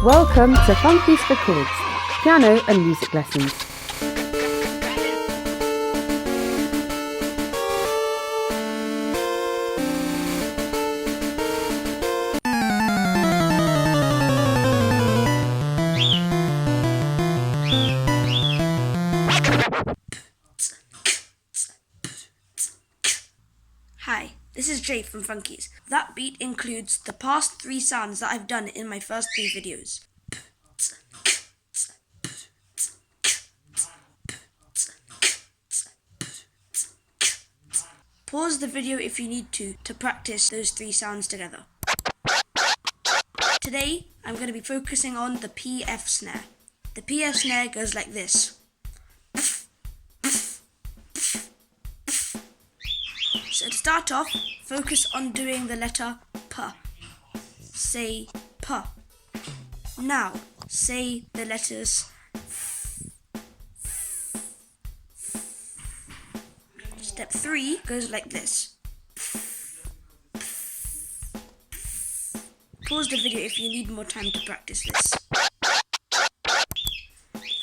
Welcome to Fun-Keys for Kids, piano and music lessons. Hi, this is Jay from Fun-Keys. That beat includes the past 3 sounds that I've done in my first 3 videos. Pause the video if you need to practice those 3 sounds together. Today, I'm going to be focusing on the PF Snare. The PF Snare goes like this. So to start off, focus on doing the letter P. Say P. Now, say the letters Step 3 goes like this. Pause the video if you need more time to practice this.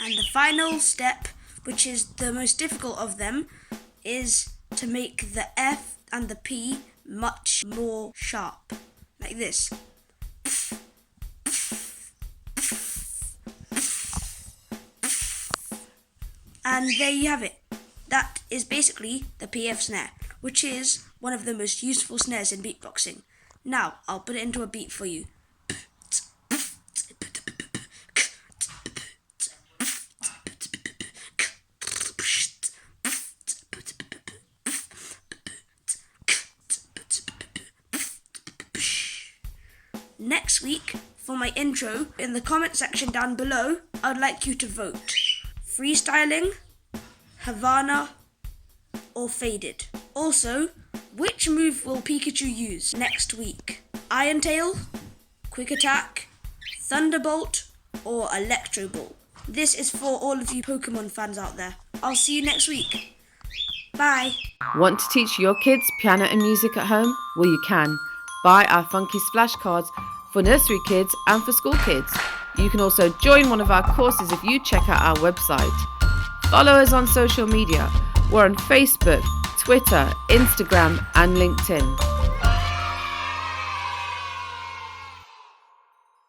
And the final step, which is the most difficult of them, is to make the F and the P much more sharp, like this. And there you have it. That is basically the PF Snare, which is one of the most useful snares in beatboxing. Now, I'll put it into a beat for you. Next week, for my intro, in the comment section down below, I'd like you to vote. Freestyling, Havana, or faded. Also, which move will Pikachu use next week? Iron Tail, Quick Attack, Thunderbolt, or Electro Ball? This is for all of you Pokemon fans out there. I'll see you next week. Bye. Want to teach your kids piano and music at home? Well, you can. Buy our Fun-Keys flashcards for nursery kids and for school kids. You can also join one of our courses if you check out our website. Follow us on social media. We're on Facebook, Twitter, Instagram, and LinkedIn.